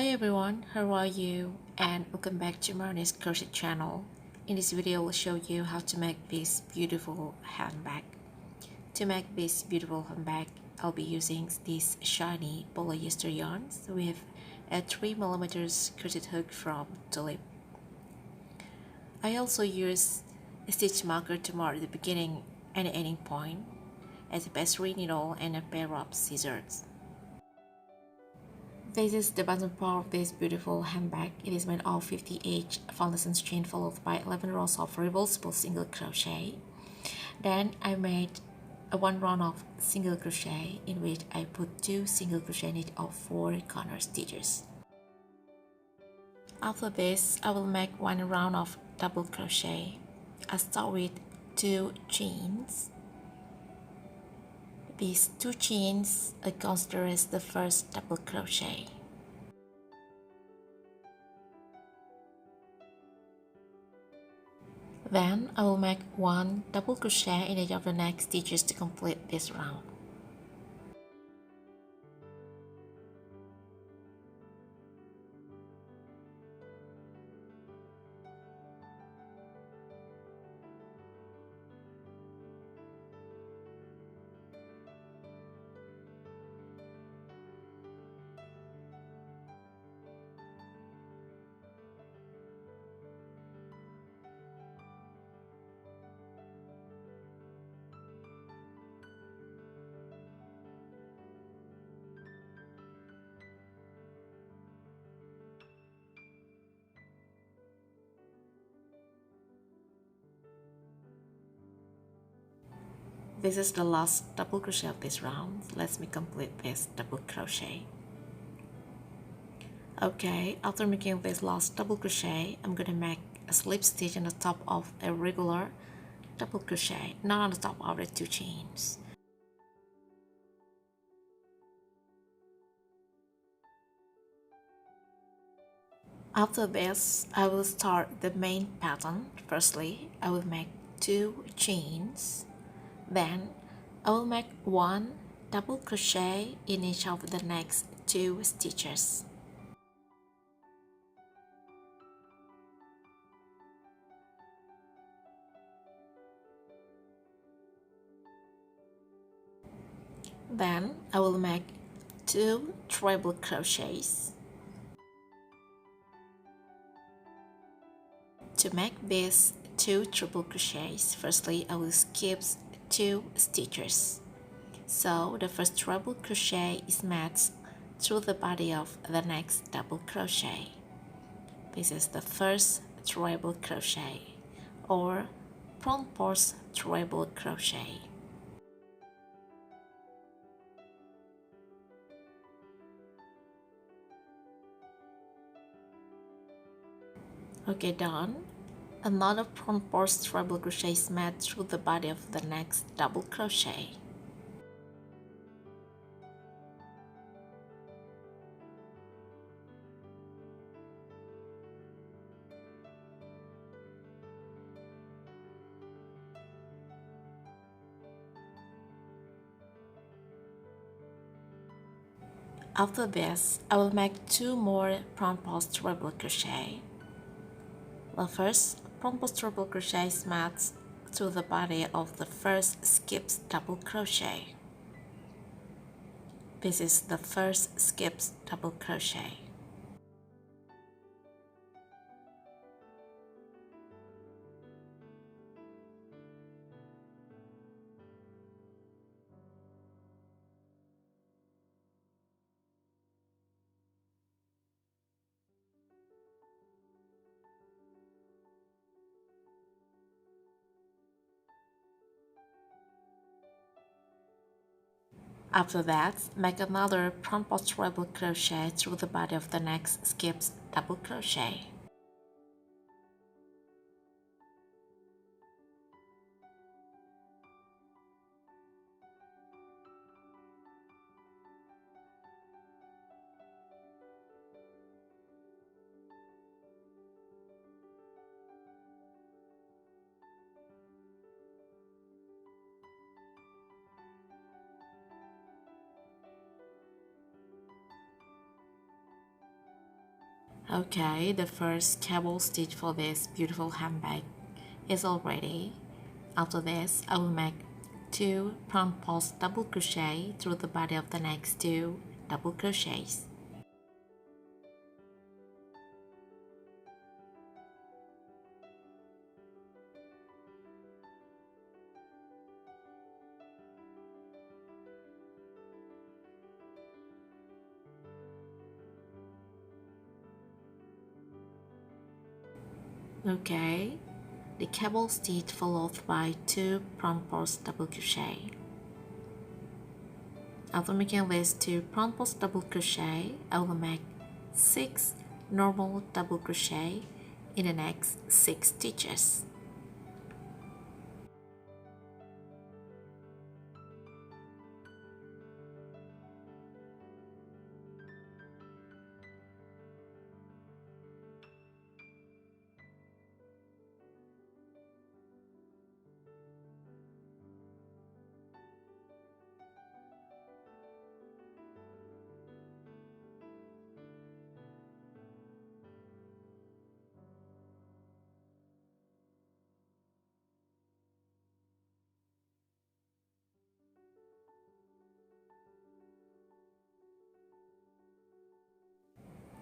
Hi everyone, how are you? And welcome back to Marnie's Crochet channel. In this video, I will show you how to make this beautiful handbag. To make this beautiful handbag, I'll be using this shiny polyester yarn with a 3mm crochet hook from Tulip. I also use a stitch marker to mark the beginning and the ending point, as a pastry needle and a pair of scissors. This is the bottom part of this beautiful handbag. It is made of 50H foundation chain followed by 11 rows of reversible single crochet. Then I made one round of single crochet in which I put 2 single crochet knit of 4 corner stitches. After this, I will make 1 round of double crochet. I start with 2 chains. These 2 chains I consider as the first double crochet. Then I will make 1 double crochet in each of the next stitches to complete this round. This is the last double crochet of this round. Let me complete this double crochet. Okay, after making this last double crochet, I'm gonna make a slip stitch on the top of a regular double crochet, not on the top of the 2 chains. After this, I will start the main pattern. Firstly, I will make 2 chains. Then I will make 1 double crochet in each of the next 2 stitches. Then I will make 2 treble crochets. To make these 2 triple crochets, firstly I will skip 2 stitches. So the first treble crochet is made through the body of the next double crochet. This is the first treble crochet or front post treble crochet. Okay, done. Another front post treble crochet is made through the body of the next double crochet. After this, I will make 2 more front post treble crochet. The first front post treble crochet is made through the body of the first skipped double crochet. This is the first skipped double crochet. After that, make another front post treble crochet through the body of the next skipped double crochet. Okay, the first cable stitch for this beautiful handbag is all ready. After this, I will make 2 front post double crochet through the body of the next 2 double crochets. Okay, the cable stitch followed by 2 front post double crochet. After making these 2 front post double crochet, I will make 6 normal double crochet in the next 6 stitches.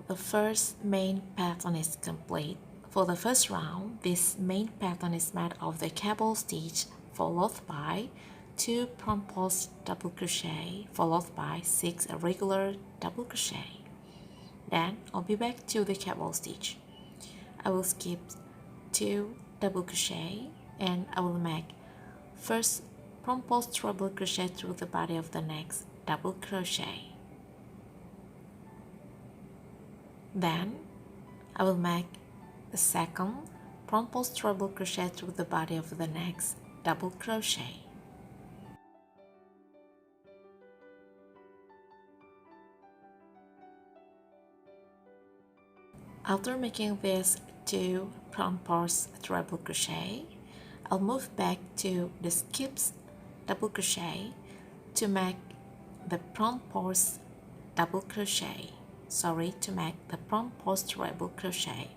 The first main pattern is complete. For the first round, this main pattern is made of the cable stitch followed by 2 front post double crochet followed by 6 regular double crochet. Then I'll be back to the cable stitch. I will skip 2 double crochet and I will make first front post treble crochet through the body of the next double crochet. Then I will make the second front post treble crochet through the body of the next double crochet. After making these 2 front post treble crochet, I'll move back to the skips double crochet to make the front post double crochet. To make the front post treble crochet.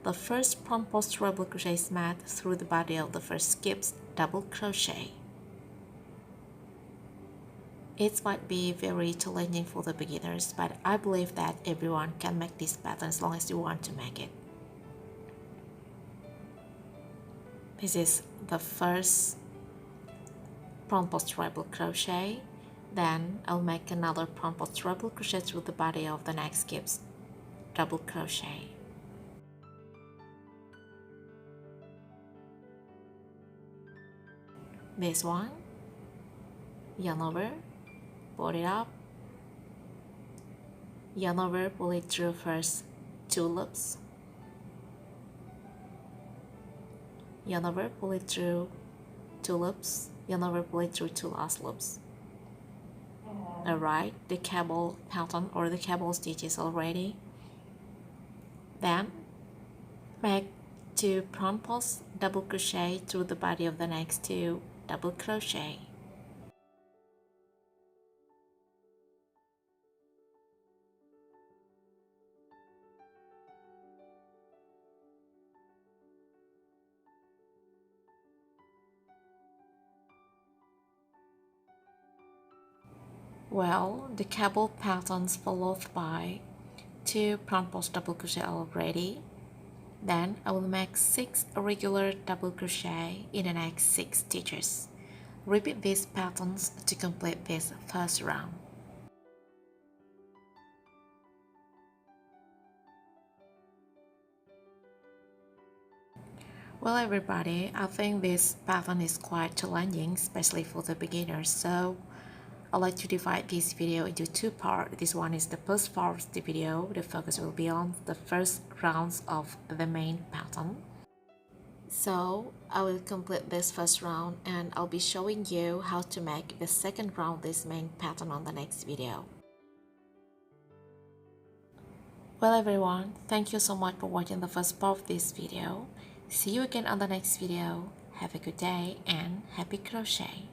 The first front post treble crochet is made through the body of the first skips double crochet. It might be very challenging for the beginners, but I believe that everyone can make this pattern as long as you want to make it. This is the first front post treble crochet. Then I'll make another front post treble crochet through the body of the next skips double crochet. This one, yarn over, pull it up, yarn over, pull it through first 2 loops, yarn over, pull it through 2 loops, yarn over, pull it through 2 last loops. Alright, the cable pattern or the cable stitch is all ready. Then make 2 front post double crochet through the body of the next 2 double crochet. Well, the cable patterns followed by 2 front post double crochet already. Then I will make 6 regular double crochet in the next 6 stitches. Repeat these patterns to complete this first round. Well everybody, I think this pattern is quite challenging, especially for the beginners, so I'd like to divide this video into 2 parts. This one is the first part of the video. The focus will be on the first rounds of the main pattern. So I will complete this first round and I'll be showing you how to make the second round of this main pattern on the next video. Well everyone, thank you so much for watching the first part of this video. See you again on the next video. Have a good day and happy crochet!